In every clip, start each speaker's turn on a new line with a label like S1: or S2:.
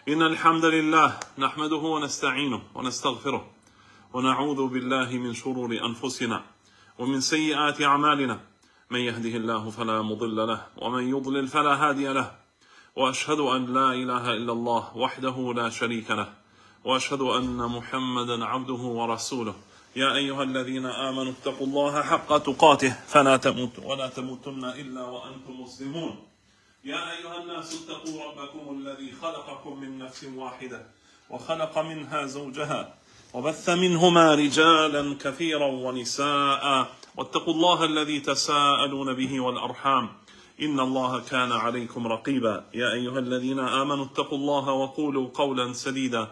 S1: إن الحمد لله نحمده ونستعينه ونستغفره ونعوذ بالله من شرور أنفسنا ومن سيئات أعمالنا من يهده الله فلا مضل له ومن يضلل فلا هادي له وأشهد أن لا إله إلا الله وحده لا شريك له وأشهد أن محمدا عبده ورسوله يا أيها الذين آمنوا اتقوا الله حق تقاته ولا تموتن إلا وأنتم مسلمون يا أيها الناس اتقوا ربكم الذي خلقكم من نفس واحدة وخلق منها زوجها وبث منهما رجالا كثيرا ونساء واتقوا الله الذي تساءلون به والأرحام إن الله كان عليكم رقيبا يا أيها الذين آمنوا اتقوا الله وقولوا قولا سديدا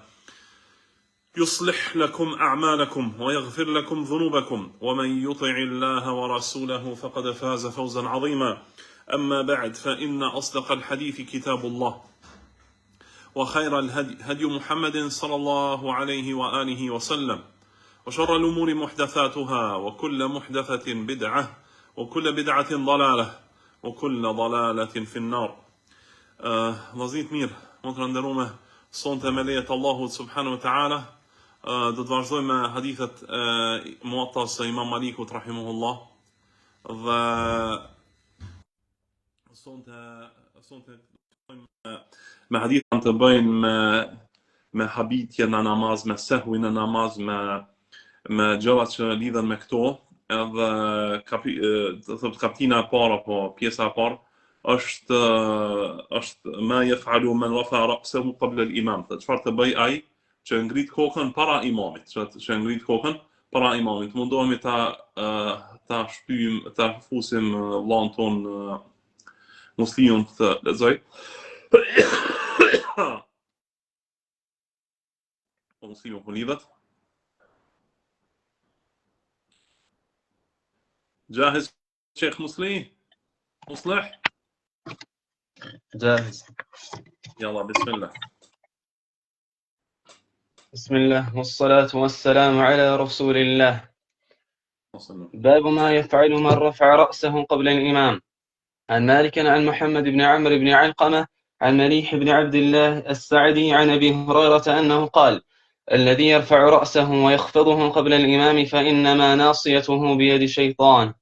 S1: يصلح لكم أعمالكم ويغفر لكم ذنوبكم ومن يطع الله ورسوله فقد فاز فوزا عظيما أما بعد فإن أصدق الحديث كتاب الله وخير الهدي هدي محمد صلى الله عليه وآله وسلم وشر الأمور محدثاتها وكل محدثة بدعة وكل بدعة ضلالة وكل ضلالة في النار Vazit mirë, më të rënderume, sonte me lejet Allahut subhanahu wa ta'ala, do të vazhdojmë me hadithet Muwatas e Imam Malikut rahimuhullah, dhe sonte me hadithet të bëjnë me habitje në namaz, me sehwi në namaz, me gjërat që lidhen me këto, edhe kapitina e parë apo pjesa e parë është ma yef'alu man rafa'a ra'sahu qabla al-imam. Çfarë të bëj ai që ngrit kokën para imamit, që ngrit kokën para imamit. Mundohemi ta shpyjmë, ta fusim vllahun ton muslimun të lexoj. Muslimu kullivat. جاهز شيخ مصلح
S2: جاهز.
S1: يلا بسم الله.
S2: بسم الله والصلاة والسلام على رسول الله. باب ما يفعل من رفع رأسه قبل الإمام. عن مالك عن محمد بن عمرو بن علقمة عن مليح بن عبد الله السعدي عن أبي هريرة أنه قال: الذي يرفع رأسه ويخفضه قبل الإمام فإنما ناصيته بيد شيطان.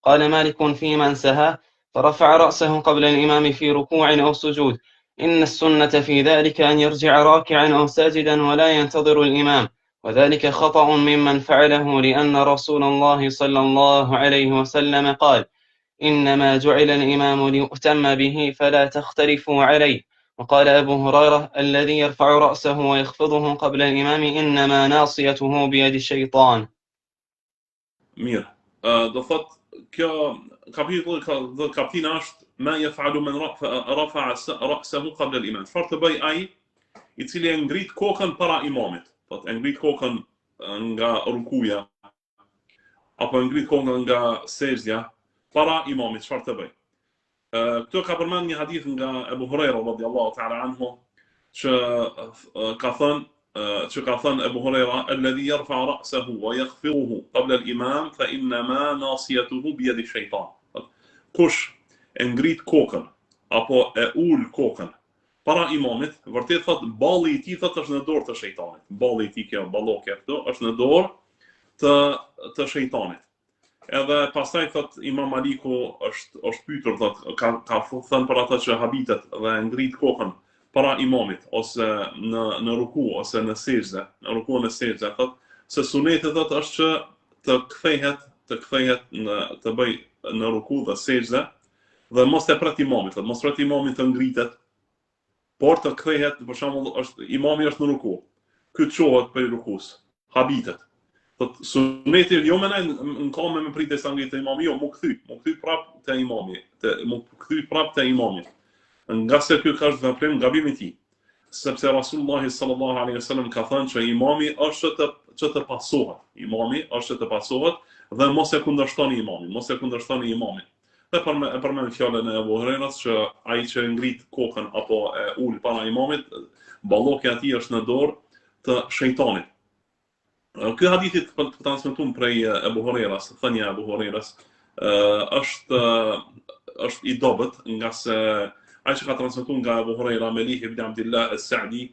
S2: قال مالك في من سهى فرفع رأسه قبل الإمام في ركوع أو سجود: إن السنة في ذلك أن يرجع راكعا أو ساجدا ولا ينتظر الإمام، وذلك خطأ ممن فعله، لأن رسول الله صلى الله عليه وسلم قال: إنما جعل الإمام ليؤتم به فلا تختلفوا عليه. وقال أبو هريرة: الذي يرفع رأسه ويخفضه قبل الإمام إنما ناصيته بيد الشيطان.
S1: Mirë, do thot kjo kapitina është ma yef'alu man rafa'a ra'sahu qabla al-imam. Çfarë të bëj ai i cili e ngrit kokën para imamit? Thot e ngrit kokën nga rukuja apo e ngrit kokën nga sejdja para imamit, çfarë të bëj? Këto ka përmend një hadith nga Abu Huraira radhiyallahu ta'ala anhu që ka thënë Abu Huraira: "Alladhi yarfa'u ra'sahu wa yakhfiruhu qabla al-imam fa innama nasiyatuhu bi yadi shaytan." Kush e ngrit kokën apo e ul kokën para imamit, vërtet thot balli i tij thot është në dorë të shejtanit. Balli i tij kjo ballokja këtu është në dorë të shejtanit. Edhe pastaj thot Imam Maliku është pyetur, thot ka thënë për ata që habitet dhe ngrit kokën para imamit ose në ruku ose në sejdë, në ruku në sejdë, thot se suneti thot është që të kthehet të bëj në ruku dhe sejdë dhe mos të pret imamit, thot mos pret imamit të ngritet, por të kthehet, për shembull imami është në ruku, ky çohet për rukus, habitet. Thot suneti jo më në komë me pritë sa ngritet imami, jo mu kthy prap te imami, te imami. Nga se ky ka veprim gabim i tij. Sepse Rasulullah sallallahu alaihi wasallam ka thënë që imami është që të pasohet. Imami është të pasohet dhe mos e kundërshtoni imamin, Dhe përmend fjalën e Abu Hurairas që ai që ngrit kokën apo e ul para imamit, ballokja e tij është në dorë të shejtanit. Ky hadithi të transmetuar prej Abu Hurairas, thënia e Abu Hurairas, është i dobët, nga se ai që ka transmetuar nga Abu Huraira Melih ibn Abdullah as-Sa'di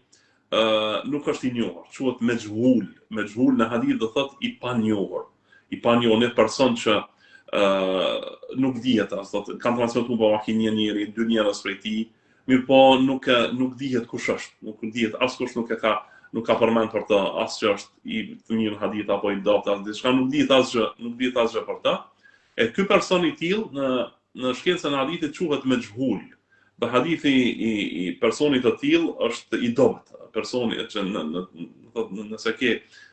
S1: nuk është i njohur, quhet mejhul. Mejhul në hadith do thotë i panjohur. I panjohur një person që nuk dihet as, thotë kanë transmetuar bavakin një njeri, dy njerëz prej tij, mirë po nuk dihet kush është, nuk dihet askush nuk ka përmend për të as që është i të mirë hadith apo i dobët as diçka, nuk dihet asgjë për të. E ky person i tillë në shkencën e hadithit quhet mejhul. Dhe hadithi i personit të tillë është i dobët. Personi që nëse ke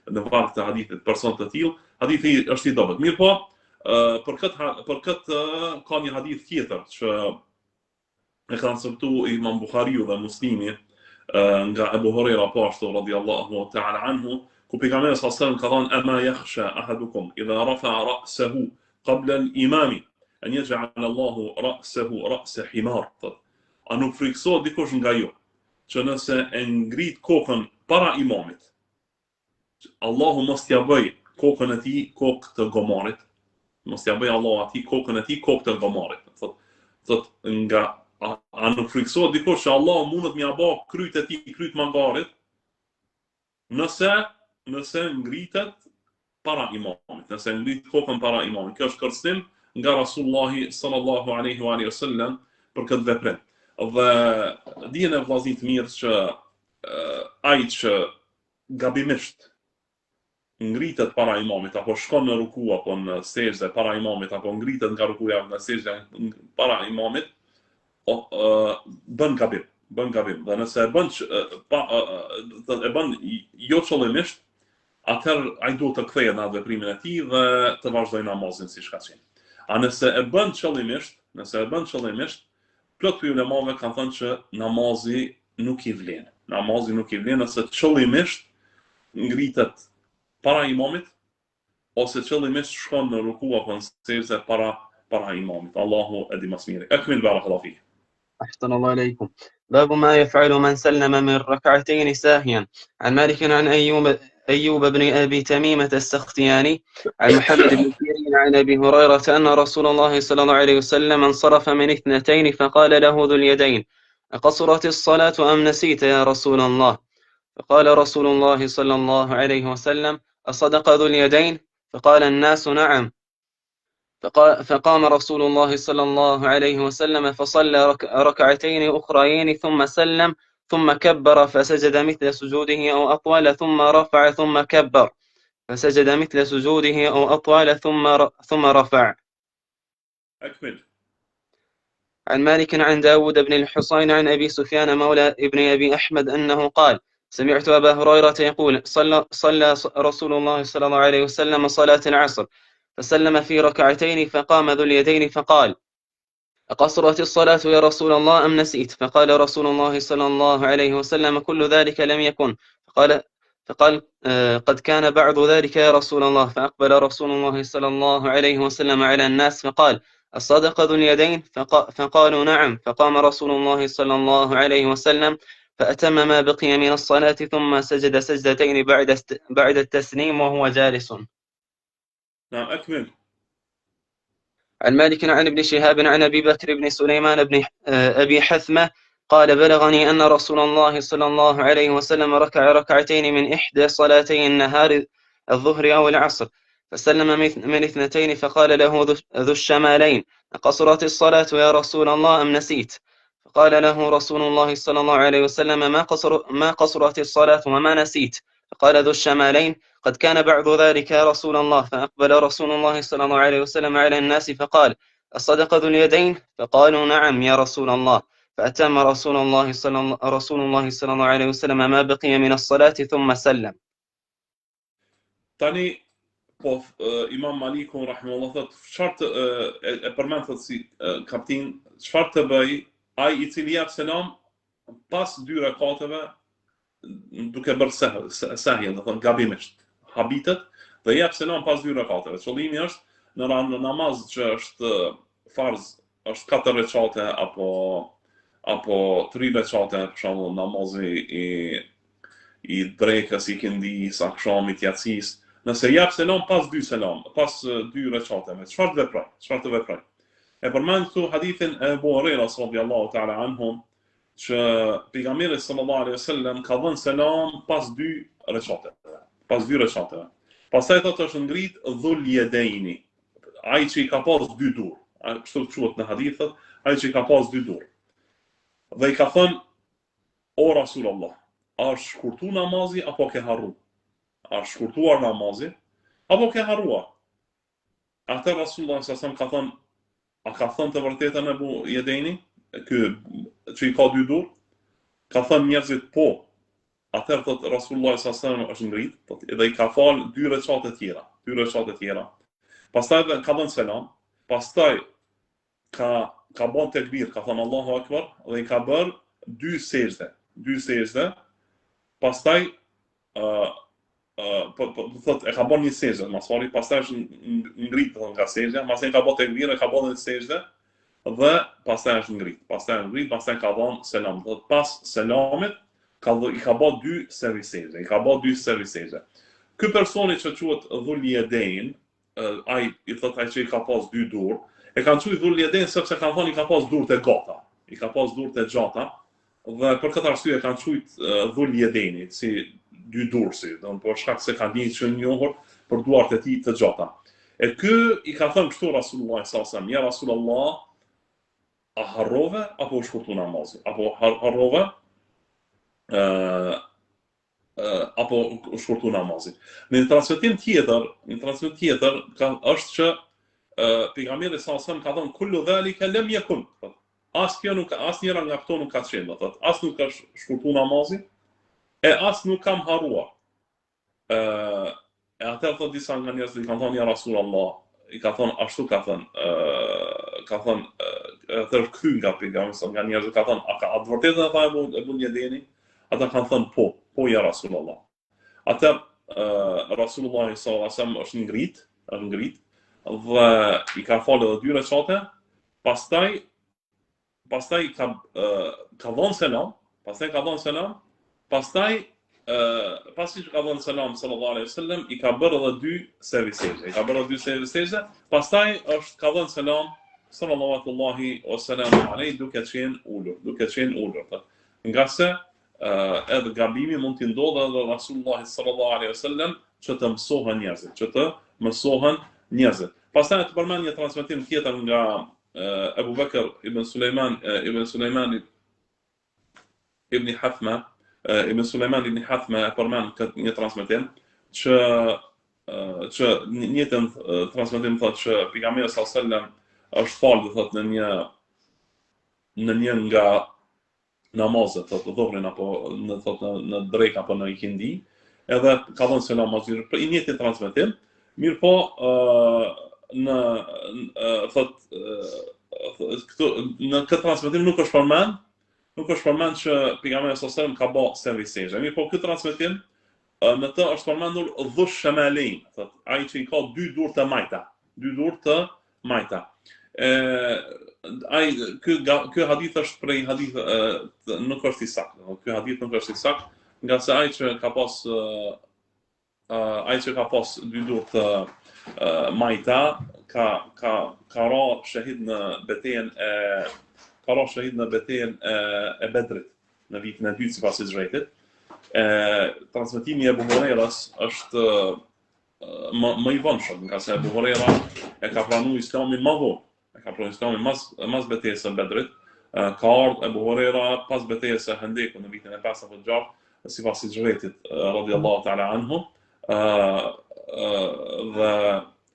S1: në varg të hadithit person të tillë, hadithi është i dobët. Mirë po, për këtë ka një hadith tjetër që e kanë transmetuar Imam Buhariu dhe Muslimi nga Abu Huraira pashtu radhiyallahu ta'ala anhu, ku pejgamberi sallallahu alaihi wasallam ka thënë: "Ama yakhsha ahadukum idha rafa'a ra'sahu qabla al-imami an yaj'ala Allahu ra'sahu ra'sa himar." A nuk friksohet dikush nga ju që nëse e ngrit kokën para imamit, Allahu mos t'ia bëj kokën e tij kokë të gomarit, mos t'ia bëj Allahu atij kokën e tij kokë të gomarit. Thot nga a nuk friksohet dikush që Allahu mundet m'ia bë kryt e tij kryt mangarit, nëse ngritet para imamit, nëse ngrit kokën para imamit. Kjo është kërcënim nga Rasullullah sallallahu alaihi wa sallam për këtë veprim. Dhe dihen e vllazërit të mirë që ai që gabimisht ngritet para imamit apo shkon në ruku apo në sejdë para imamit apo ngritet nga rukuja në sejdë para imamit, bën gabim. Dhe nëse e bën jo qëllimisht, atëherë ai duhet të kthehet në veprimin e tij dhe të vazhdojë namazin siç ka qenë. A nëse e bën qëllimisht, plot për ulemave kanë thënë që namazi nuk i vlen. Namazi nuk i vlen nëse qëllimisht ngritet para imamit ose qëllimisht shkon në ruku apo në sejdë para imamit. Allahu e di më së miri. Akmil barakallahu fik.
S2: أحسن الله إليكم. باب ما يفعل من سلم من ركعتين ساهيا. عن مالك عن أيوب بن أبي تميمة السختياني عن محمد بن سيرين عن أبي هريرة أن رسول الله صلى الله عليه وسلم انصرف من اثنتين فقال له ذو اليدين: أقصرت الصلاة أم نسيت يا رسول الله؟ فقال رسول الله صلى الله عليه وسلم: أصدق ذو اليدين؟ فقال الناس: نعم. فقام رسول الله صلى الله عليه وسلم فصلى ركعتين أخريين ثم سلم ثم كبر فسجد مثل سجوده أو أطول ثم رفع ثم كبر فسجد مثل سجوده أو أطول ثم رفع.
S1: أكمل.
S2: عن مالك عن داود بن الحصين عن أبي سفيان مولى ابن أبي أحمد أنه قال: سمعت أبا هريرة يقول: صلى رسول الله صلى الله عليه وسلم صلاة العصر فسلم في ركعتين فقام ذو اليدين فقال: أقصرت الصلاة يا رسول الله أم نسيت؟ فقال رسول الله صلى الله عليه وسلم: كل ذلك لم يكن. فقال قد كان بعض ذلك يا رسول الله. فأقبل رسول الله صلى الله عليه وسلم على الناس فقال: الصدق ذو اليدين؟ فقالوا: نعم. فقام رسول الله صلى الله عليه وسلم فأتم ما بقي من الصلاة ثم سجد سجدتين بعد التسليم وهو جالس.
S1: نعم أكمل.
S2: عن مالك عن ابن شهاب عن أبي بكر بن سليمان بن أبي حثمة قال: بلغني أن رسول الله صلى الله عليه وسلم ركع ركعتين من إحدى صلاتي النهار الظهر أو العصر فسلم من اثنتين فقال له ذو الشمالين: أقصرت الصلاة يا رسول الله أم نسيت؟ فقال له رسول الله صلى الله عليه وسلم: ما قصرت الصلاة وما نسيت. فقال ذو الشمالين: قد كان بعض ذلك يا رسول الله. فأقبل رسول الله صلى الله عليه وسلم على الناس فقال: الصدق ذو اليدين؟ فقالوا: نعم يا رسول الله. فأتم رسول الله صلى الله عليه وسلم ما بقي من الصلاة ثم سلم.
S1: Tani, po, Imam Maliku, rahimahullah, thot, çfarë e përmend thot si kaptin, çfarë të bëj ai I cili jep selam pas dy rekateve duke bërë sahje, do thon gabimisht, habitet dhe jep selam pas dy rekateve. Qëllimi është në namaz që është farz, është 4 rekate apo 3 rekate, për shembull namazi I drekës, I kindis, akşamit, yatsis. Nëse jap selam pas dy rekateve, çfarë të veproj? E përmend këtu hadithin e Abu Hurajras radhiyallahu ta'ala anhum, që pejgamberi sallallahu alaihi wasallam ka dhënë selam pas 2 recateve. Pas 2 recateve. Pastaj thotë është ngrit dhul yadaini. Ai që i ka pas 2 dur. Kështu quhet në hadithet, ai që i ka pas 2 dur. Dhe i ka thënë: O Rasulullah, a është shkurtu namazi apo ke harru? A është shkurtuar namazi apo ke harruar? Atë Rasulullah sallallahu ka thënë: a ka thënë të vërtetën e Abu Yadaini, ky që i ka 2 dur? Ka thënë njerëzit po. Atëherë thotë Rasulullah sallallahu është ngrit, thotë edhe i ka fal 2 recate tjera, 2 recate tjera. Pastaj ka dhënë selam, pastaj ka bën tekbir, ka thënë Allahu Akbar dhe i ka bërë 2 sejdë. Pastaj thotë e ka bën 1 sejdë, masfali, pastaj është ngrit nga sejdja, pastaj ka bën tekbir, ka bën 1 sejdë dhe pastaj është ngrit. Pastaj ka dhënë selam. Thotë pas selamit i ka bën 2 serviseze. Ky personi që quhet dhul yadain, ai i thotë ai që i ka pas 2 dur, e kanë thënë dhul yadain sepse kanë thonë i ka pas dur të gata. I ka pas dur të gjata dhe për këtë arsye e kanë thujt dhul yadaini, si 2 dursi, domethënë për shkak se kanë një që njohur për duart e tij të gjata. E ky i ka thënë kështu Rasulullah sallallahu alaihi wasallam: "Ja Rasulullah, a harrove apo u shkurtu namazi? Apo harrove apo u shkurtu namazi?" Në transmetim tjetër është që pejgamberi sallallahu alaihi wasallam ka thënë: "Kullu dhalika lam yakun." Asnjëra nga këto nuk ka qenë, thotë, as nuk ka shkurtu namazi, e as nuk kam harruar. E atëherë thotë disa nga njerëzit i kanë thënë: "Ja Rasulullah", i ka thënë ashtu, ka thënë atëherë ky nga pejgamberi, nga njerëzit ka thënë: "A ka vërtetë ata e bën Yadeni?" Ata kanë thënë po ja Rasulullah. Atëherë Rasulullah sallallahu alaihi wasallam është ngrit dhe i ka falë edhe 2 recate, pastaj ka dhënë selam, pasi që ka dhënë selam sallallahu alaihi wasallam, i ka bërë edhe 2 serviseze. Pastaj ka dhënë selam sallallahu alaihi duke qenë ulur. Nga se edhe gabimi mund t'i ndodhë edhe Rasulullah sallallahu alaihi wasallam që të mësohen njerëzit. Pastaj të përmend një transmetim tjetër nga Abu Bakr ibn Sulejman ibn Hathma e përmend këtë një transmetim që njëjtën transmetim thotë që pejgamberi sallallahu alaihi wasallam është falë, thotë, në një nga namazet, thotë dhuhrin apo në drek apo në ikindi, edhe ka dhënë selam mazir për një njëjtin transmetim. Mirëpo në këtë transmetim nuk është përmend që pejgamberi sallallahu alaihi wasallam ka bërë serviseze. Mirëpo këtë transmetim në të është përmendur dhush shamalein, thotë ai që i ka 2 dur të majta. Ky hadith është prej hadith nuk është i saktë. Ky hadith nuk është i saktë, nga se ai që ka pas 2 dur të majta ka ra shahid në betejën e Bedrit në vitin e 2 sipas Hijrëtit. Transmetimi e Abu Hurajras është më i vonshëm, nga se Abu Hurajra e ka pranuar Islamin më vonë. Ka pranuar Islamin mas betejës së Bedrit. Ka ardhur Abu Hurajra pas betejës së Hendekut në vitin e 5 apo 6 sipas Hijrëtit radhiyallahu ta'ala anhu. Dhe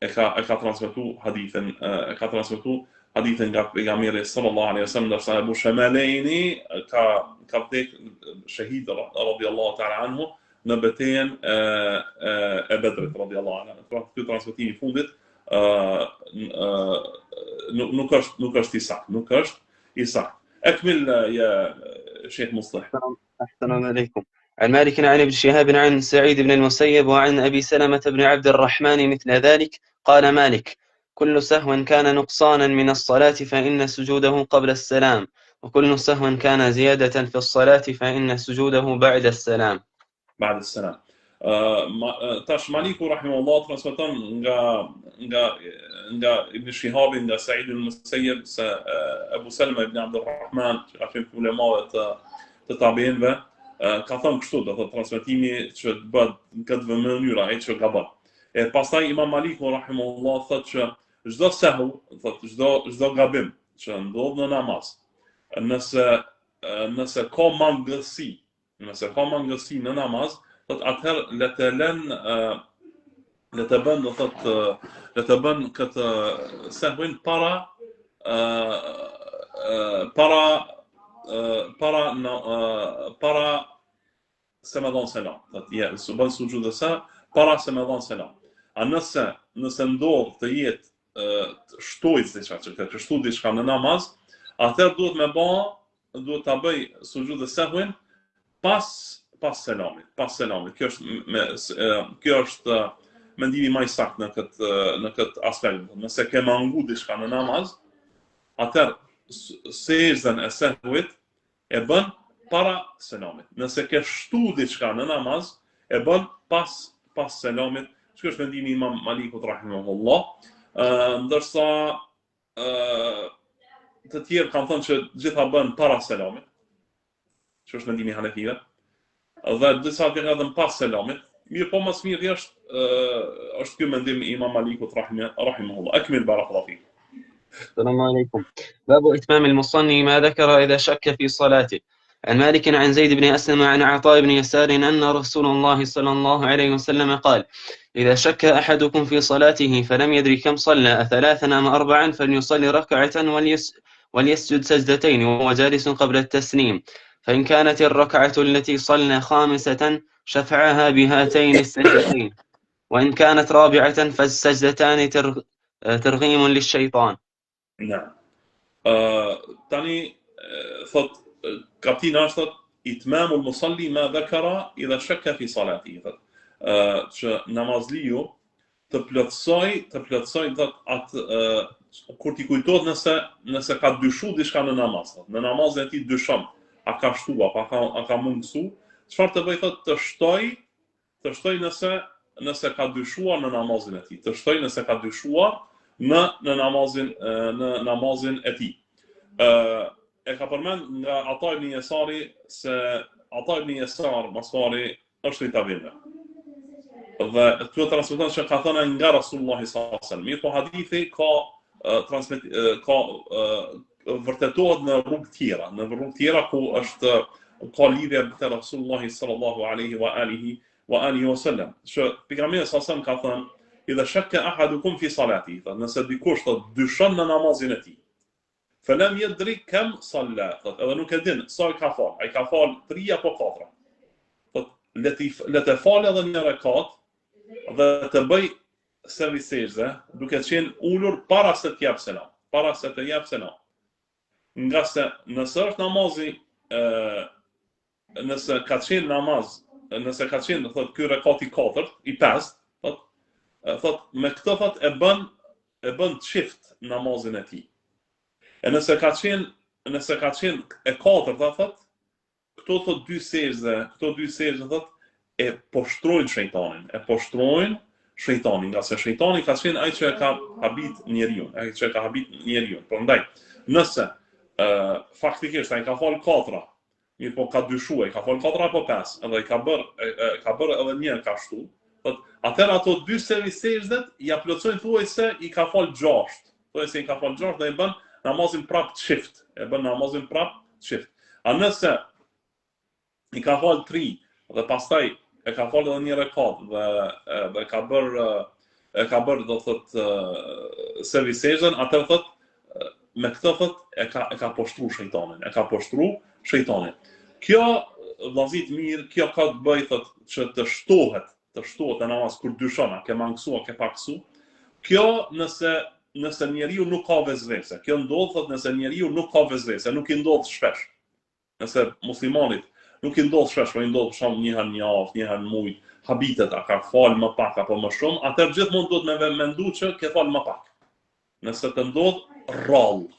S1: e ka transmetuar hadithin nga pejgamberi sallallahu alaihi wasallam, ndërsa Abu Shamalaini ka vdekur shahid radhiyallahu ta'ala anhu në betejën e Bedrit radhiyallahu anhu. Ky transmetim i fundit nuk është i saktë. Akmil ya Sheikh Muslih.
S2: Assalamu alaikum. عن مالك عن ابن شهاب عن سعيد بن المسيب وعن أبي سلمة بن عبد الرحمن مثل ذلك. قال مالك: كل سهو كان نقصانا من الصلاة فإن سجوده قبل السلام، وكل سهو كان زيادة في الصلاة فإن سجوده بعد السلام.
S1: Tash Maliku rahimahullah transmeton nga nga Ibn Shihabi, nga Sa'id al-Musayyib, se Abu Salma ibn Abdurrahman, që ka qenë ulemave të tabeinëve, ka thënë kështu, do thotë transmetimi që të bëhet në këtë mënyrë ai që gabon. E pastaj Imam Maliku rahimahullah thotë që çdo sehu, thotë çdo gabim që ndodh në namaz, nëse ka mangësi në namaz, thotë atëherë le të bën këtë sehuin para se me dhon selam. Thotë bën sujud sa para se me dhon selam. A nëse ndodh të jetë të shtojë diçka, që të shtu diçka në namaz, atëherë duhet ta bëj sujud sehwin pas selamit. Kjo është mendimi më i saktë në këtë aspekt. Nëse ke mangu diçka në namaz, atëherë sejdën e sehwit e bën para selamit. Nëse ke shtu diçka në namaz, e bën pas selamit. Që është mendimi Imam Malikut rahimahullah. Ndërsa të tjerë kanë thënë që gjitha bën para selamit. Që është mendimi Hanefive. Dhe disa të edhe pas selamit. Mirë po mas mirë është ky mendim i Imam Malikut rahimahullah. Akmil barakallahu fik.
S2: السلام عليكم. باب إتمام المصلي ما ذكر إذا شك في صلاته. عن مالك عن زيد بن أسلم عن عطاء بن يسار أن رسول الله صلى الله عليه وسلم قال: إذا شك أحدكم في صلاته فلم يدري كم صلى أثلاثا أم أربعا فليصلي ركعة وليسجد سجدتين وهو جالس قبل التسليم، فإن كانت الركعة التي صلى خامسة شفعها بهاتين السجدتين، وإن كانت رابعة فالسجدتان ترغيم للشيطان.
S1: نعم. تاني thot kaptina është itmamul musalli ma dhakara idha shakka fi salatihi. Që namazliu të plotësoj atë kur t'i kujtohet nëse ka dyshu diçka në namaz. Në namazin e tij dyshon, a ka shtu apo a ka mundsu, çfarë të bëj të shtoj nëse ka dyshuar në namazin e tij. Të shtoj nëse ka dyshuar në namazin e tij. E ka përmend nga Ata ibn Yasari se Ata ibn Yasar Masari është i tabiinëve. Dhe këtu transmeton se ka thënë nga Rasullullah sallallahu alaihi wasallam. Po hadithi ka vërtetohet në rrugë tjera ku ka lidhje me Rasullullah sallallahu alaihi wa alihi wasallam. Që pejgamberi sallallahu alaihi wasallam ka thënë: "Idha shakka ahadukum fi salatihi", nëse dikush dyshon në namazin e tij. Falam yadri kam salla, edhe nuk e din sa i ka fal. Ai ka fal 3 apo 4. Le të falë edhe një rekat dhe të bëj sejdë, duke qenë ulur para se të jap selam. Nga se nëse është namazi, nëse ka qenë ky rekat i 4, i 5, me këtë e bën çift namazin e tij. E nëse ka qenë e 4, këto dy sejdë e poshtrojnë shejtanin, nga se shejtani ka qenë ai që e ka habit njeriu. Prandaj, nëse faktikisht ai ka fal 4, mirë po ka dyshuar, ka fal 4 apo 5, edhe ka bërë edhe një ka shtu, atëherë ato dy sejdët ja plotësojnë thuajse i ka fal 6. Thuajse i ka fal 6 dhe i bën namazin prap çift. A nëse i ka fal 3 dhe pastaj e ka fal edhe një rekat dhe ka bërë do thotë sejdën, atëherë thotë me këtë e ka poshtru shejtanin. Kjo vëllazit mirë, kjo ka të bëjë thotë që të shtohet në namaz kur dyshon, a ke mangësu, a ke paksu. Kjo nëse njeriu nuk ka vezvese. Kjo ndodh nëse njeriu nuk ka vezvese, nuk i ndodh shpesh. Nëse muslimanit nuk i ndodh shpesh, po i ndodh për shembull një herë në javë, një herë në muaj, habitet a ka fal më pak apo më shumë, atëherë gjithmonë duhet me mendu që ke fal më pak. Nëse të ndodh rrallë.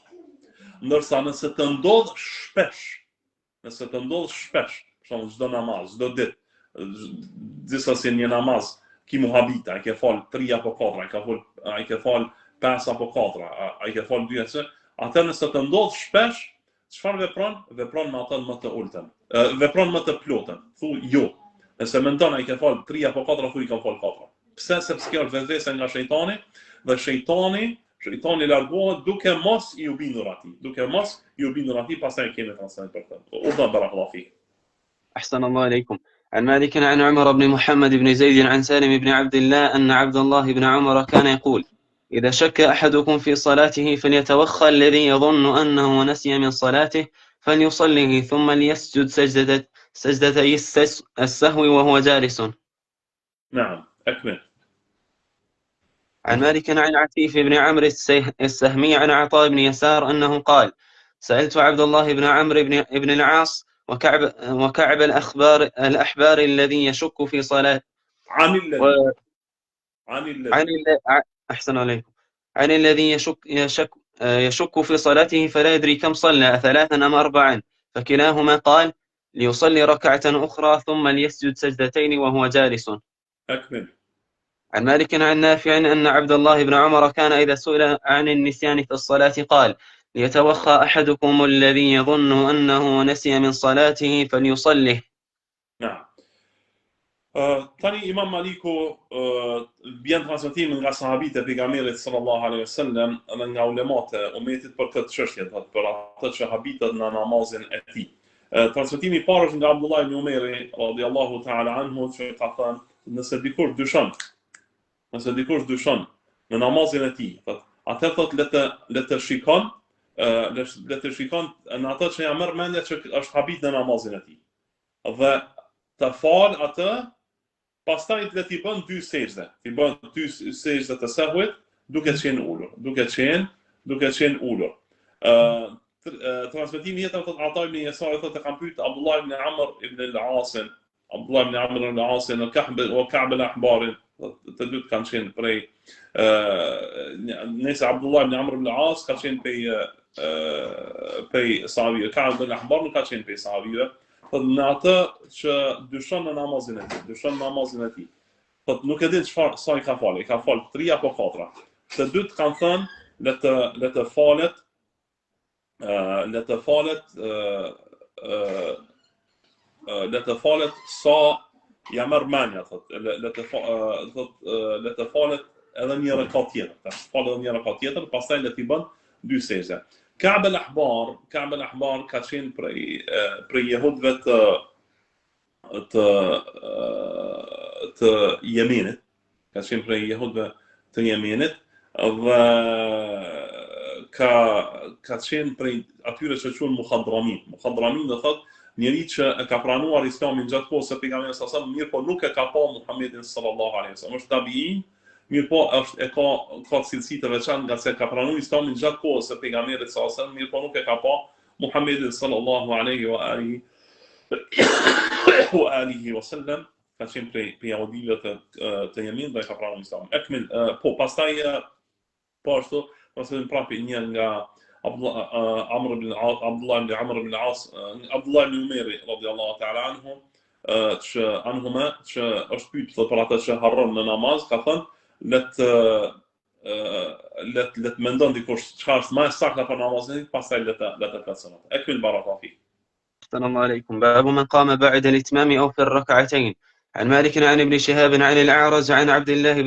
S1: Ndërsa nëse të ndodh shpesh, për shembull çdo namaz, çdo ditë, disa si një namaz ki muhabita, ai ke fal 3 apo 4, ai ke fal 5 apo 4, ai ke fal 2 atë. Atë nëse të ndodh shpesh, çfarë vepron? Vepron me atë më të ultën. Vepron më të plotën. Thu jo. Nëse mendon ai ke fal 3 apo 4, thu I ka fal 4. Pse? Sepse kjo është vetvese nga shejtani dhe shejtani largohet duke mos I u bindur atij, pastaj kemi transmetim për këtë. Udhë barakallahu fik.
S2: أحسن الله إليكم. عن مالك عن عمر بن محمد بن زيد عن سالم بن عبد الله أن عبد الله بن عمر كان يقول: إذا شك أحدكم في صلاته فليتوخى الذي يظن أنه نسي من صلاته فليصليه ثم ليسجد سجدتي السهو وهو جالس.
S1: نعم، أكمل.
S2: عن مالك عن عفيف بن عمرو السهمي عن عطاء بن يسار أنه قال: سألت عبد الله بن عمرو بن العاص وكعب الأحبار الذي يشك في صلاة أحسن عليكم عن الذي يشك في صلاته فلا يدري كم صلى 3 أم 4 فكلاهما قال: ليصلي ركعة أخرى ثم ليسجد سجدتين وهو جالس.
S1: أكمل.
S2: عن مالك عن نافع أن عبد الله بن عمر كان إذا سئل عن النسيان في الصلاة قال: ليتوخى أحدكم الذي يظن أنه نسي من صلاته فليصلي.
S1: نعم. Tani Imam Maliku bjen transmetimin nga sahabit e pejgamberit sallallahu alaihi wasallam dhe nga ulemat e umetit për këtë çështje, për atë që habitet në namazin e tij. Transmetimi I parë është nga Abdullah ibn Umeri radhiyallahu ta'ala anhu, që ka thënë: nëse dikush dyshon në namazin e tij, atë thot le të shikon në atë që ja merr mendja që është habit në namazin e tij. Dhe të fal atë, pastaj le t'i bën 2 sejdë. T'i bën 2 sejdë të sehwit duke qenë ulur. Transmetimi tjetër thot Ata ibn Yasar thotë kam pyet Abdullah ibn Amr ibn al-As në Ka'b al-Ahbar, të dytë kanë qenë prej nëse Abdullah ibn Amr ibn al-As ka qenë prej sahabive, Ka'b al-Ahbar nuk ka qenë prej sahabive. Në atë që dyshon në namazin e tij. Nuk e di çfarë sa I ka falë. I ka falë 3 apo 4. Të dytë kanë thënë le të falet sa ja merr mendja, le të falet edhe një rekat tjetër, pastaj le t'i bën 2 sejdë. Ka'b al-Ahbar ka qenë prej jehudëve të Yemenit, dhe ka qenë prej atyre që quhen muhadramin. Muhadramin do thotë njëri që e ka pranuar Islamin gjatë kohës së pejgamberit sallallahu alajhi wasallam, mirë po nuk e ka pa Muhamedit sallallahu alajhi wasallam. Është tabiin, mirë po ka cilësi të veçantë nga se ka pranuar Islamin gjatë kohës së pejgamberit sallallahu alajhi wasallam, mirë po nuk e ka pa Muhamedit sallallahu alaihi wa alihi wasallam, ka qenë prej jahudive të Yemenit dhe ka pranuar Islamin. Ekmil, po pastaj po ashtu pastaj prapi një nga Abdullah ibn Amr ibn al-As, Abdullah ibn Umeri radhiyallahu ta'ala anhu, që është pyetur për atë që harron në namaz, ka thënë le të mendon dikush çfarë është më saktë për namazin, pastaj le të plotëson. Ekmil barakallahu fik.
S2: السلام عليكم. باب من قام بعد الإتمام أو في الركعتين. عن مالك عن ابن شهاب عن الأعرج عن عبد الله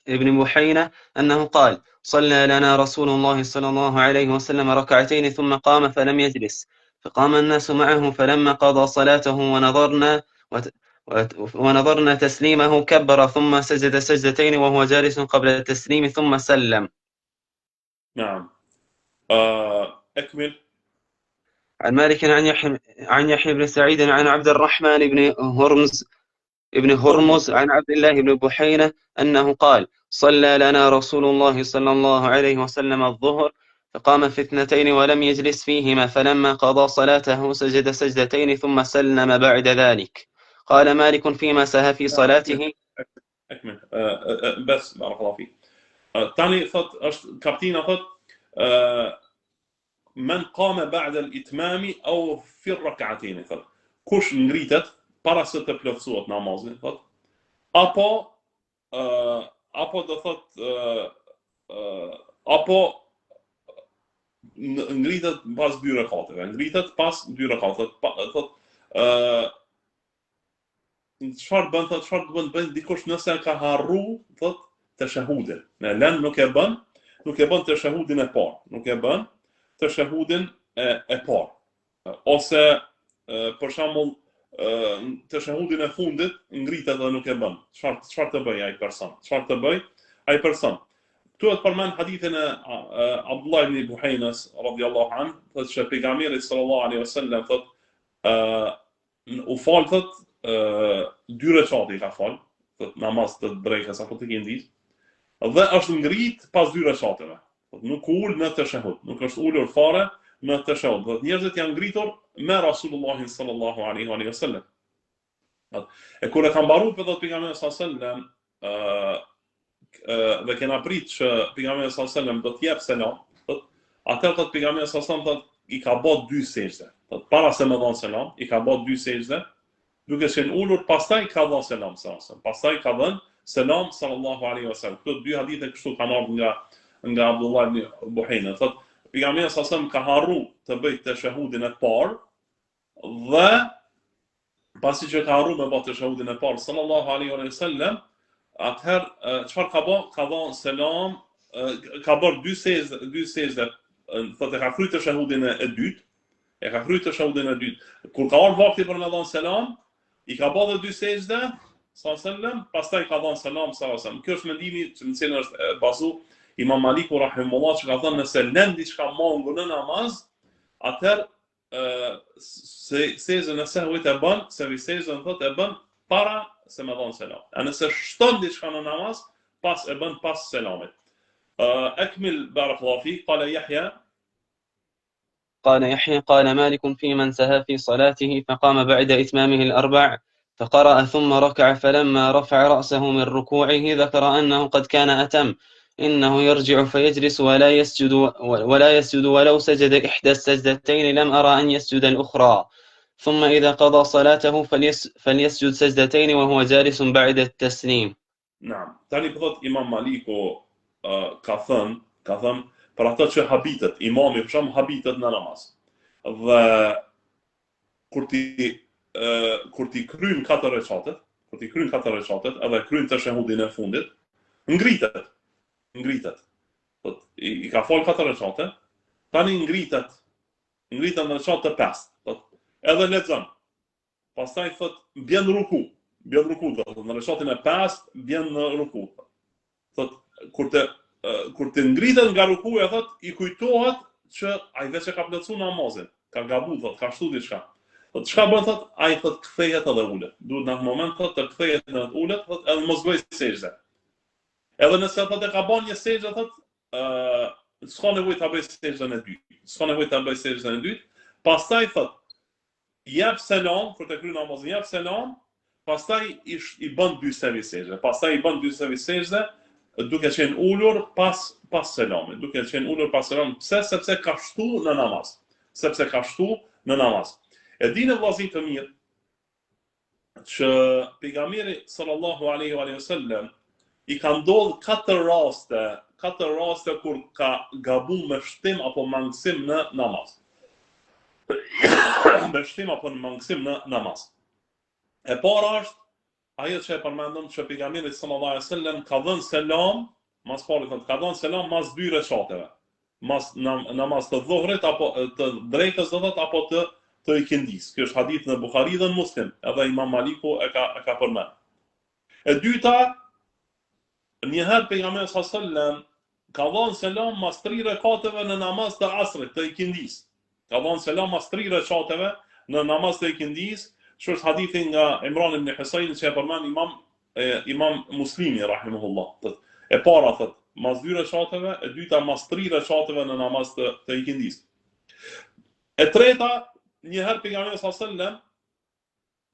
S2: بن بحينة أنه قال: صلى لنا رسول الله صلى الله عليه وسلم ركعتين ثم قام فلم يجلس، فقام الناس معه، فلما قضى صلاته ونظرنا تسليمه كبر ثم سجد سجدتين وهو جالس قبل التسليم ثم سلم.
S1: نعم. أكمل.
S2: عن مالك عن يحيى بن سعيد عن عبد الرحمن بن هرمز عن عبد الله بن بحينة أنه قال: صلى لنا رسول الله صلى الله عليه وسلم الظهر، فقام في 2 ولم يجلس فيهما، فلما قضى صلاته سجد سجدتين ثم سلم بعد ذلك. قال مالك فيما سهى في صلاته.
S1: أكمل. بس بارك الله فيك. تاني كابتينا من قام بعد الإتمام أو في الركعتين، kush ngritet para se të plotësohet namazi, apo apo do thot apo ngritet pas 2 rekateve, ngritet pas 2 rekateve, thot çfarë bën, thot çfarë do të bën dikush nëse ka harru, thot tashahudin. Në lën nuk e bën tashahudin e parë, nuk e bën tashahudin e parë. Ose për shembull tashahudin e fundit ngritet dhe nuk e bën. Çfarë të bëj ai person? Çfarë të bëj ai person? Këtu e përmend hadithin e Abdullah ibn Buhajnas radhiyallahu anhu, thotë se pejgamberi sallallahu alaihi wasallam thotë u fal thot 2 rekate i ka fal, thot namaz të drekës apo të kindis, dhe është ngrit pas 2 rekateve. Thot nuk ul në tashahud, nuk është ulur fare në tashahud. Thot njerëzit janë ngritur me Rasulullahin sallallahu alaihi wasallam. E kur e ka mbaruar thot pejgamberi sallallahu alaihi wasallam dhe kena prit që pejgamberi sallallahu alaihi wasallam do të jep selam, thot atë thot pejgamberi sallallahu alaihi wasallam thot i ka bë 2 sejdë. Thot para se më dhon selam, i ka bë 2 sejdë, duke qenë ulur, pastaj ka dhënë selam sallallahu. Pastaj ka dhënë selam sallallahu alaihi wasallam. Këto 2 hadithe kështu kanë ardhur nga Abdullah ibn Buhajna. Thot pejgamberi sallallahu alaihi wasallam ka harru të bëjë tashahudin e parë dhe pasi që ka harru me bë tashahudin e parë sallallahu alaihi wasallam, atëherë çfarë ka bë? Ka dhënë selam, ka bërë 2 sejdë, thotë ka kryer tashahudin e dytë. E ka kryer tashahudin e dytë. Kur ka ardhur vakti për me dhënë selam, i ka bërë 2 sejdë sallallahu, pastaj ka dhënë selam sallallahu. Kjo është mendimi që në cilën është bazu Imam Maliku rahimahullah, që ka thënë nëse lën diçka mungur në namaz, atëherë sejdën e sehvit e bën, se sejdën thotë e bën para se me dhënë selam. A nëse shton diçka në namaz, pas e bën pas selamit. Akmil barakallahu fik, qala Yahya
S2: قال يحيى قال مالك في من سهى في صلاته فقام بعد إتمامه الأربع فقرأ ثم ركع فلما رفع رأسه من ركوعه ذكر أنه قد كان أتم إنه يرجع فيجلس ولا يسجد ولو سجد إحدى السجدتين لم أرى أن يسجد الأخرى ثم إذا قضى صلاته فليسجد سجدتين وهو جالس بعد التسليم.
S1: نعم. Tani thot Imam Maliku ka thënë për ata që habitet, imami për shembull habitet në namaz. Dhe kur ti kryen 4 rekatet, edhe kryen tashahudin e fundit, ngritet. Thot i ka fal 4 rekate, tani ngritet në rekat të 5. Thot edhe lexon. Pastaj thot bjen ruku, thot në rekatin e 5 bjen në ruku. Thot kur të ngritet nga rukuja, thot i kujtohet që ai vetë ka plotsuar namazin, ka gabuar, thot ka shtu diçka. Thot çka bën, thot ai thot kthehet edhe ulet. Duhet në atë moment thot të kthehet në ulet, thot edhe mos bëj sejdë. Edhe nëse thot e ka bën një sejdë, thot s'ka nevojë ta bëj sejdën e dytë. Pastaj thot jep selam, kur të kryen namazin jep selam, pastaj i bën 2 sejdë. Duke qenë ulur pas selamit, sepse ka shtu në namaz. E dinë vëllezër të mirë që pejgamberi sallallahu alaihi wasallam i ka ndodhur 4 raste kur ka gabuar me shtim apo mangësim në namaz. E para është ajo që e përmendëm që pejgamberi sallallahu alaihi wasallam ka dhënë selam, mas parit ka dhënë selam mas 2 rekateve. Mas namaz të dhuhrit apo të drekës do thot apo të ikindis. Ky është hadith në Buhari dhe në Muslim, edhe Imam Maliku e ka përmend. E dyta, një herë pejgamberi sallallahu alaihi wasallam ka dhënë selam mas 3 rekateve në namaz të asrit, të ikindis. Ka dhënë selam mas 3 rekateve në namaz të ikindis. Që është hadithi nga Imran ibn Husayn që e përmend Imam Muslimi rahimahullah. E para thot mas 2 rekateve, e dyta mas 3 rekateve në namaz të ikindis. E treta, një herë pejgamberi sallallahu alaihi wasallam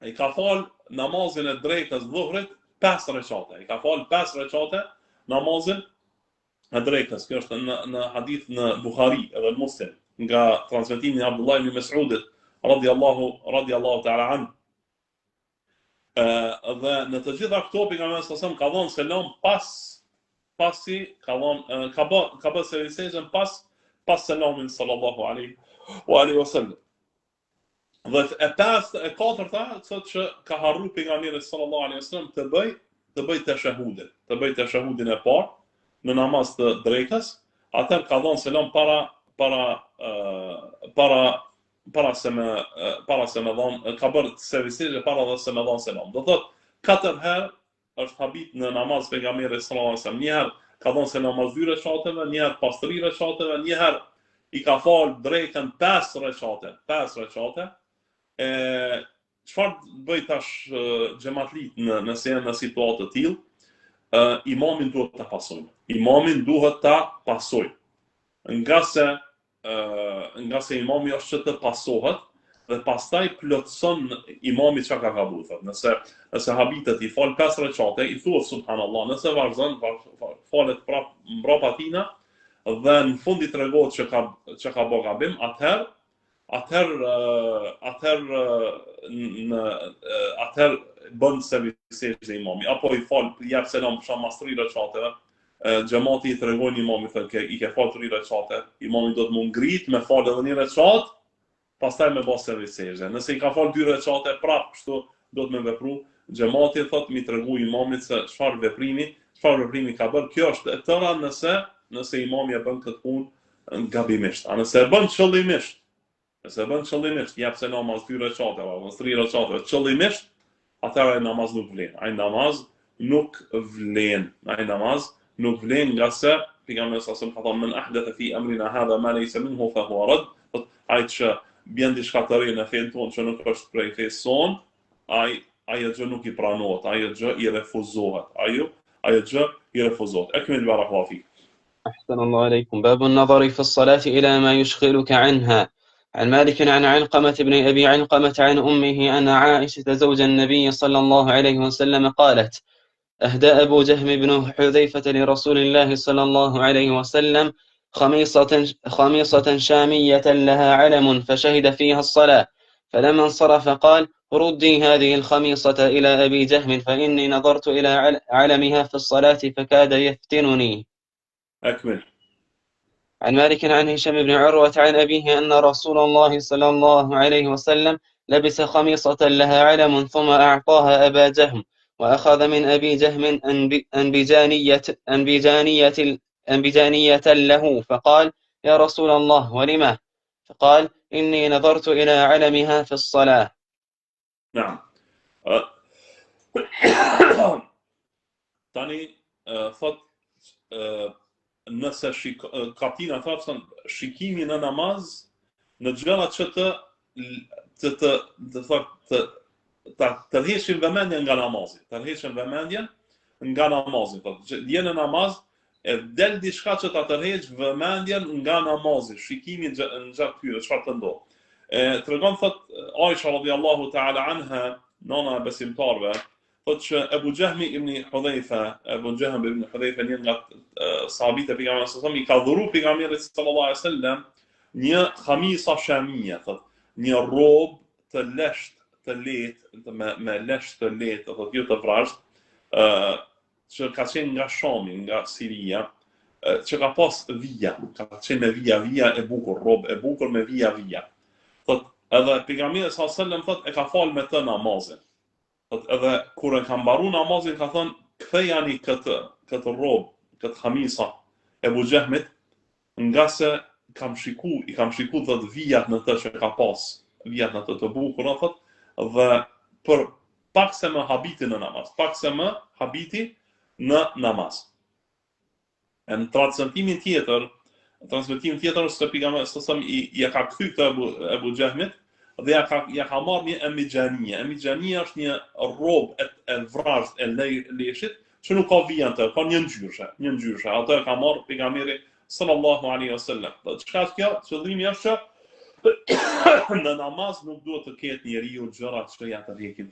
S1: ai ka fal namazin e drekës dhuhrit 5 rekate. Ai ka fal 5 rekate namazin e drekës. Kjo është në hadith në Buhari edhe në Muslim nga transmetimi i Abdullah ibn Mas'udit radiyallahu ta'ala anhu. Dhe në të gjitha këto pejgamberi sallallahu ka dhënë selam pasi ka bë servisën pas selamin sallallahu alaihi wasallam. Dhe e katërta thotë që ka harru pejgamberi sallallahu alaihi wasallam të bëj tashahudin e parë në namaz të drekës, atëherë ka dhënë selam para se me dhënë, ka bërë servisë para dhe se me dhënë selam. Do thotë 4 herë është habit në namaz pejgamberi sallallahu alaihi wasallam. Një herë ka dhënë selam pas 2 rekateve, një herë pas 3 rekateve, një herë i ka falë drekën 5 rekate. Çfarë bëj tash xhamatlit nëse janë në situatë të tillë? Imamin duhet ta pasojë. Nga se imami është që të pasohet dhe pastaj plotson imami çka ka gabuar. Nëse habitet i fal 5 rekate, i thuhet subhanallahu, nëse vazhdon falet prapë mbrapa tina dhe në fund i tregohet që ka bë gabim, atëherë bën servisë imami, apo i fal jap selam për shkak 3 rekateve. Xhamati i tregon imamit se i ke fal 3 rekate, imami do të mund ngrit me fal edhe 1 rekat, pastaj me bë servisë. Nëse i ka fal 2 rekate prap, kështu do të më vepru. Xhamati thotë mi tregu imamit se çfarë veprimi ka bërë. Kjo është e tëra nëse imami e bën këtë punë gabimisht. A nëse e bën qëllimisht, jap selam pas 2 rekate apo 3 rekate qëllimisht, atëherë ai namaz nuk vlen. Nga se pejgamberi sallallahu ka thënë men ahdatha fi amrina hadha ma laysa minhu fa huwa rad. Ai që bën diçka të re në fen tonë që nuk është prej fesë son, ajo gjë nuk i pranohet, ajo gjë i refuzohet. Akmil barakallahu fik.
S2: أحسن الله عليكم. باب النظر في الصلاة إلى ما يشغلك عنها. عن مالك عن علقمة بن أبي علقمة عن أمه أن عائشة زوج النبي صلى الله عليه وسلم قالت: أهدى أبو جهم بن حذيفة لرسول الله صلى الله عليه وسلم خميصة شامية لها علم فشهد فيها الصلاة، فلما انصرف قال: ردي هذه الخميصة إلى أبي جهم فإني نظرت إلى علمها في الصلاة فكاد يفتنني.
S1: أكمل.
S2: عن مالك عن هشام بن عروة عن أبيه أن رسول الله صلى الله عليه وسلم لبس خميصة لها علم ثم أعطاها أبا جهم، وأخذ من أبي جهم أنبجانية له، فقال: يا رسول الله ولما؟ فقال: إني نظرت إلى علمها في الصلاة.
S1: نعم. Tani thot nëse kaptina thon shikimi në namaz në gjërat që të tërheqin vëmendjen nga namazi. Thot je në namaz e del diçka që ta tërheq vëmendjen nga namazi, shikimi në gjatë tyre, çfarë të ndodh. Tregon thot Aisha radhiyallahu ta'ala anha, nona e besimtarve, thot që Abu Jahm ibn Hudhaifa një nga sahabët e pejgamberit sallallahu alaihi wasallam i ka dhuru pejgamberit sallallahu alaihi wasallam një khamisa shamia, thot një rrobë të lehtë, me lesht të lehtë, thot jo të vrasht, që ka qenë nga Shami, nga Siria, që ka pas vija, ka qenë me vija e bukur, rrobë e bukur me vija. Thot edhe pejgamberi sallallahu alaihi wasallam thot e ka fal me të namazin. Edhe kur e ka mbaru namazin ka thënë kthejani këtë rrobë, këtë khamisa e Abu Jahmit, nga se i kam shiku thot vijat në të që ka pas, vijat në të bukura thot, dhe për pak se më habiti në namaz. Në transmetimin tjetër është se pejgamberi sallallahu alaihi ja ka kthy këtë Abu Jahmit dhe ja ka marrë një emijania. Emijania është një rrobë e vrasht e leshit që nuk ka vija të, ka një ngjyrë. Ato e ka marrë pejgamberi sallallahu alaihi wasallam. Çka është kjo? Qëllimi është që në namaz nuk duhet të ketë njeriu gjërat që ja tërheqin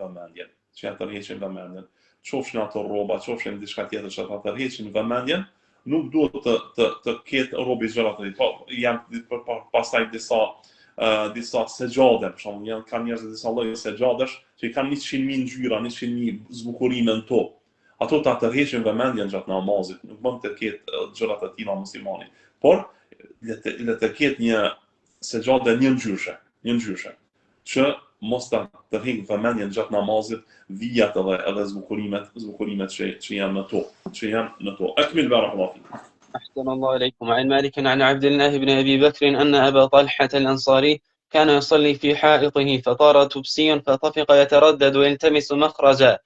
S1: vëmendjen. Qofshin ato rroba, qofshin diçka tjetër që ta tërheqin vëmendjen, nuk duhet të ketë rrobi gjërat të tjera. Janë pastaj disa disa segjade, për shembull, kanë njerëz disa lloje segjadesh që i kanë 100.000 ngjyra, 100.000 zbukurime në to. Ato ta tërheqin vëmendjen gjatë namazit, nuk mund të ketë gjërat e tilla muslimani. Por le të ketë një segjade një ngjyshe, që mos ta tërheq vëmendjen gjatë namazit, vijat edhe zbukurimet që janë në to. Akmil barakallahu fik.
S2: أحسن الله إليكم. عن مالك عن عبد الله بن أبي بكر أن أبا طلحة الأنصاري كان يصلي في حائطه فطار تبسي فطفق يتردد ويلتمس مخرجا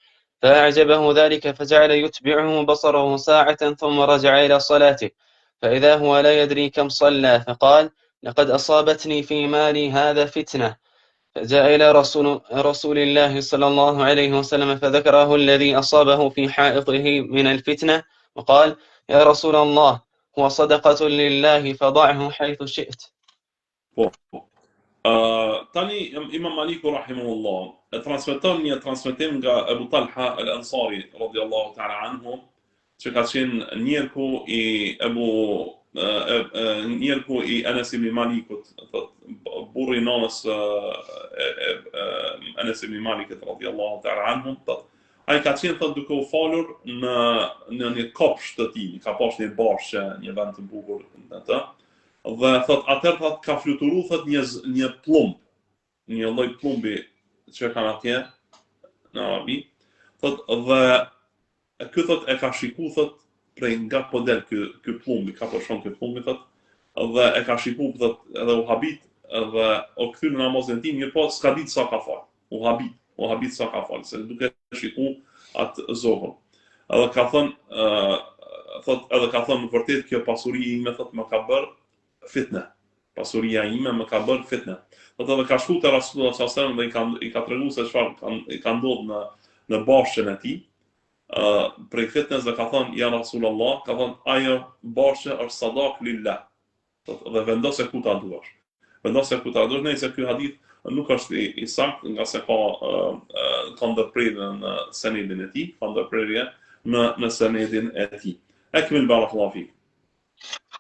S2: فأعجبه ذلك فجعل يتبعه بصره ساعة ثم رجع إلى صلاته فإذا هو لا يدري كم صلى فقال لقد أصابتني في مالي هذا فتنة فجاء إلى رسول الله صلى الله عليه وسلم فذكره الذي أصابه في حائطه من الفتنة وقال يا رسول الله هو صدقة لله فضعه حيث شئت.
S1: Tani Imam Maliku rahimahullah e transmeton një transmetim nga Abu Talha al-Ansari radhiyallahu ta'ala anhu, që ka qenë njerku i Anas ibn Malikut, burri i nanës Anas ibn Malikut radhiyallahu ta'ala anhu. Ai ka qenë duke u falur në një kopsht të tij, ka pasur një bashkë, një vend të bukur atë. Dhe atëherë ka fluturu një plumb, një lloj plumbi që kanë atje në Arabi. Dhe ky e ka shikuar prej nga po del ky plumbi, ka po shon ky plumbi dhe e ka shikuar edhe u habit dhe o kthy në namazin e tij, mirë po s'ka ditë sa ka fal. U habit sa ka fal, se duke shikuar atë zohën. Edhe ka thënë vërtet kjo pasuri ime më ka bërë fitne. Pasuria ime më ka bërë fitne. Edhe ka shkuar te Rasulullah sallallahu alaihi wasallam dhe i ka treguar se çfarë ka ndodhur në bashkën e tij. Prej fitnes dhe ka thënë ja Rasulullah, ka thënë ajo bashkë është sadak lillah. Dhe vendose ku ta duash. Nëse ky hadith nuk është i saktë, nga se ka ndërprerje në senedin e tij, ka ndërprerje në senedin e tij. Akmil barakallahu fik.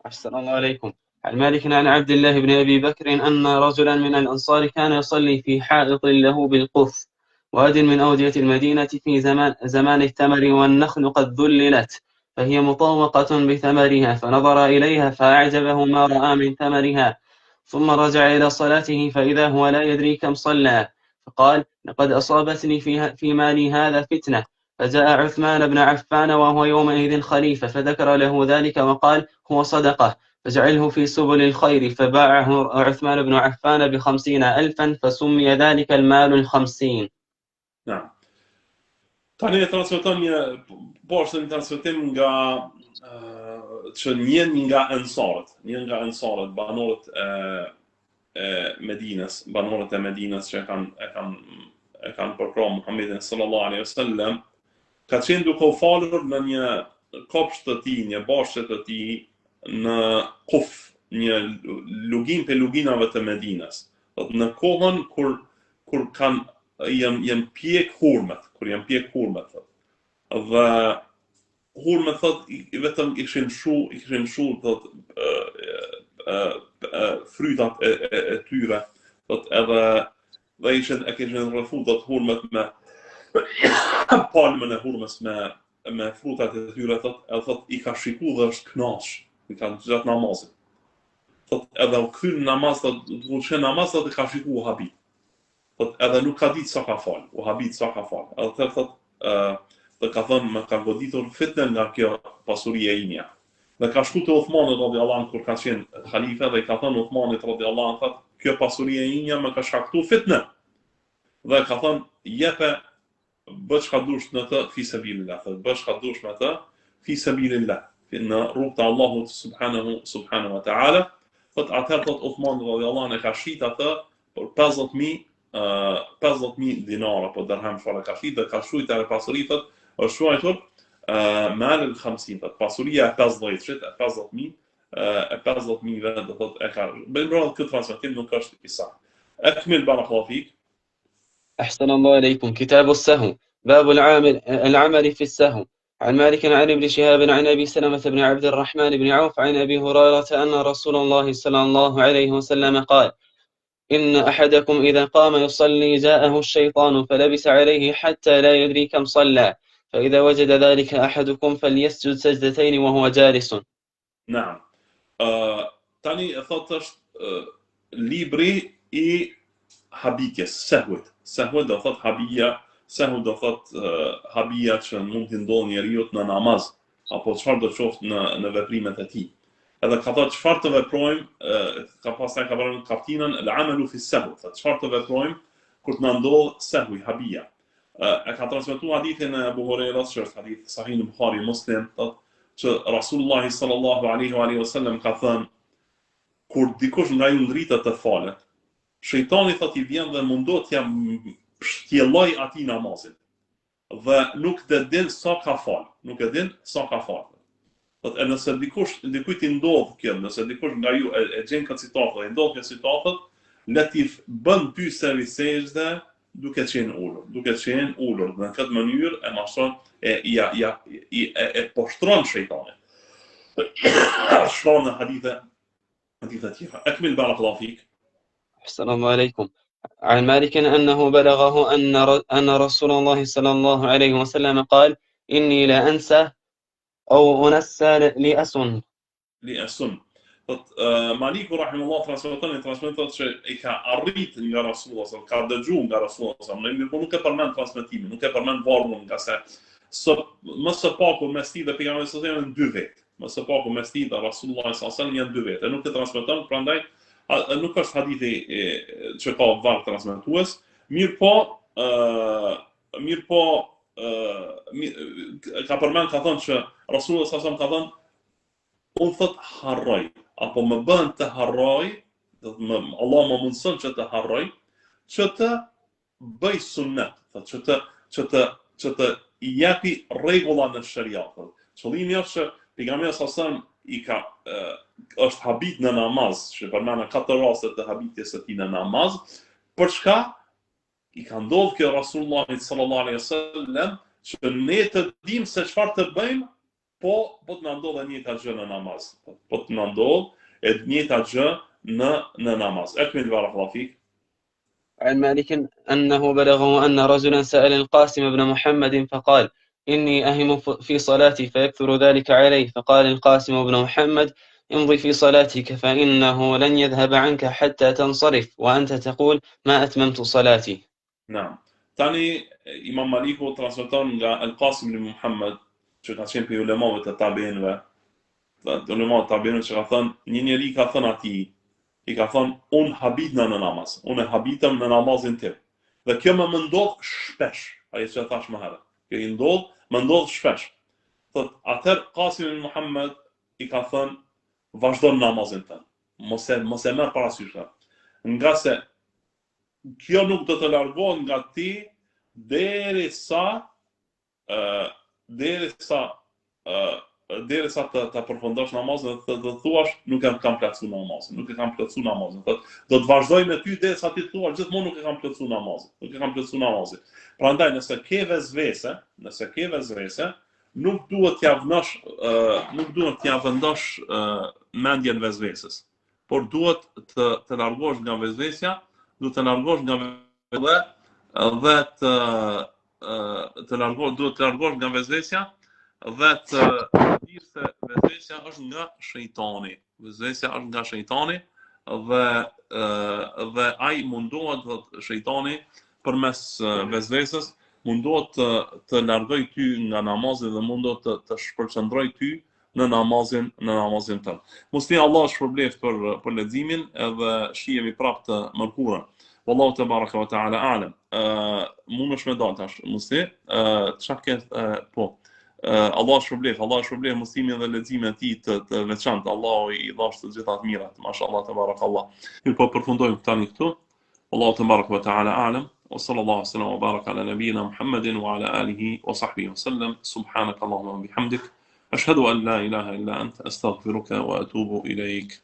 S2: أحسن الله عليكم. عن مالك عن عبد الله بن أبي بكر أن رجلا من الأنصار كان يصلي في حائط له بالقف واد من أودية المدينة في زمان التمر والنخل قد ذللت فهي مطوقة بثمرها فنظر إليها فأعجبه ما رأى من ثمرها ثم رجع إلى صلاته فإذا هو لا يدري كم صلى فقال لقد أصابتني في مالي هذا فتنة فجاء عثمان بن عفان وهو يومئذ خليفة فذكر له ذلك وقال هو صدقة فجعله في سبل الخير فباعه عثمان بن عفان ب50,000 فسمي ذلك المال 50.
S1: نعم. Tani e transmeton një transmetim nga që një nga ansarët, banorët e Medinës që e kanë përkrahur Muhammedin sallallahu alaihi wasallam, ka qenë duke u falur në një kopsht të tij, një bashkë të tij në Kuf, një lugin të luginave të Medinës. Në kohën kur janë pjek hurmet, dhe hurmet vetëm ishin shu frytat e tyre, dhe kishin rrethu hurmet me palmën e hurmes me frutat e tyre, i ka shikuar dhe është kënaqsh, i ka gjatë namazit. Edhe u kthy në namaz, i ka shikuar habit. Edhe nuk ka ditë sa ka fal, u habit sa ka fal. Edhe dhe ka thënë më ka goditur fitnë nga kjo pasuria e imja. Dhe ka shku te Uthmani radhiyallahu anhu kur ka qenë halife dhe i ka thënë Uthmanit radhiyallahu anhu, kjo pasuria e imja më ka shkaktuar fitnë. Dhe ka thënë jepe bëj çka dush në të fi sabilillah, bëj çka dush me të fi sabilillah, në rrugën e Allahut subhanahu wa taala. Atëherë Uthmani radhiyallahu anhu ka shit atë për 50,000 dinara, po dirham çfarë ka shit, dhe ka shujtur pasuritë, është shuajtur mal al-50, pasuria e 50-shit, e 50,000, dhe do thotë e ka bëjmë këtë transmetim nuk është i saktë. Akmil barakallahu fik.
S2: أحسن الله إليكم. كتاب السهو باب العمل في السهو. عن مالك عن ابن شهاب عن أبي سلمة بن عبد الرحمن بن عوف عن أبي هريرة أن رسول الله صلى الله عليه وسلم قال إن أحدكم إذا قام يصلي جاءه الشيطان فلبس عليه حتى لا يدري كم صلى فإذا وجد ذلك أحدكم فليسجد سجدتين وهو جالس.
S1: نعم. Tani e thot është libri I habitjes, sehwit. Sehwit do thot habia, sehwit do thot habia që mund t'i ndodhë njeriu në namaz, apo çfarë do qoftë në veprimet e tij. Edhe ka thot çfarë të veprojmë, ka pastaj ka bërë kaptinën al-amalu fi sehw, çfarë të veprojmë kur të na ndodh sehwi, habia. E ka transmetuar hadithin e Abu Hurajras, që është hadith sahih në Buhari Muslim, që Rasulullah sallallahu alaihi wasallam ka thënë, kur dikush nga ju ngritet të falet, shejtani thot I vjen dhe mundohet t'ja shtjelloj atij namazin. Dhe nuk të din sa ka fal, nuk e din sa ka fal. Thot e nëse dikujt I ndodh kjo, nëse dikush nga ju e gjen këtë situatë, I ndodh kjo situatë, le t'i bën 2 sejdë duke qenë ulur. Në këtë mënyrë e mashton e poshtron shejtanin. Shkon në hadithe tjera. Akmil barakallahu fik.
S2: السلام عليكم. عن مالك أنه بلغه أن رسول الله صلى الله عليه وسلم قال إني لا أنسى أو أنسى لأسن.
S1: Maliku rahimullah transmeton që I ka arrit nga Rasulullah, ka dëgjuar nga Rasulullah, nuk e përmend transmetimin, nuk e përmend vargun, nga se më së paku mes tij dhe pejgamberit sallallahu alajhi wasallam janë 2 vetë. Më së paku mes tij dhe Rasulullah sallallahu alajhi wasallam janë 2 vetë. Nuk e transmeton, prandaj nuk është hadithi që ka varg transmetues, mirë po ka përmend, ka thënë që Rasulullah sallallahu alajhi wasallam ka thënë, unë thot harroj, apo më bën të harroj, Allah më mundson që të harroj, që të bëj sunnet, që të I japi rregulla në shariat. Qëllimi është që pejgamberi sallallahu alajhi wasallam është habit në namaz, që përmend 4 raste të habitjes së tij në namaz, për çka I ka ndodhur kjo Rasulullah sallallahu alajhi wasallam, që ne të dimë se çfarë të bëjmë, po të na ndodhë e njëjta gjë në namaz. Po të na ndodhë e njëjta gjë në namaz. Akmil barakallahu fik.
S2: عن مالك أنه بلغه أن رجلا سأل القاسم بن محمد فقال إني أهم في صلاتي فيكثر ذلك علي فقال القاسم بن محمد امضي في صلاتك فإنه لن يذهب عنك حتى تنصرف وأنت تقول ما أتممت صلاتي.
S1: نعم. Tani Imam Maliku transmeton nga Al-Qasim ibn Muhammad, që ka qenë për ulemave të tabeinëve, që ka thënë, një njeri ka thënë atij, I ka thënë, unë habit në namaz, unë e habitëm në namazin tim. Dhe kjo më ndodh shpesh, ajo që thash më herët. Kjo më ndodh shpesh. Thot, atëherë Qasim ibn Muhammad I ka thënë, vazhdo në namazin tënd. Mos e merr parasysh. Nga se kjo nuk do të largohet nga ti derisa të përfundosh namazin dhe të thuash nuk e kam plotsuar namazin. Do të vazhdoj me ty derisa ti thuash gjithmonë nuk e kam plotsuar namazin. Prandaj nëse ke vezvese, nuk duhet t'ja vendosh mendjen vezveses, por duhet të largosh nga vezvesja, duhet të largosh nga vezvesja dhe të dirë se vezvesja është nga shejtani. Dhe ai mundohet shejtani përmes vezvesës mundohet të largoj ty nga namazi dhe mundohet të shpërqendroj ty në namazin tënd. Muslim Allah shpërbleft për leximin edhe shihemi prapë të mërkurën. Wallahu te baraka wa taala a'lam. Mund është me dal tash Muslim, çfarë ke po. Allah shpërbleft muslimin dhe leximin e tij të veçantë. Allahu I dhash të gjitha të mirat. Mashallah te barakallah. Ne po përfundojmë tani këtu. Wallahu te baraka wa taala a'lam. وصلى الله وسلم وبارك على نبينا محمد وعلى آله وصحبه وسلم. سبحانك اللهم وبحمدك أشهد أن لا إله إلا أنت أستغفرك وأتوب إليك.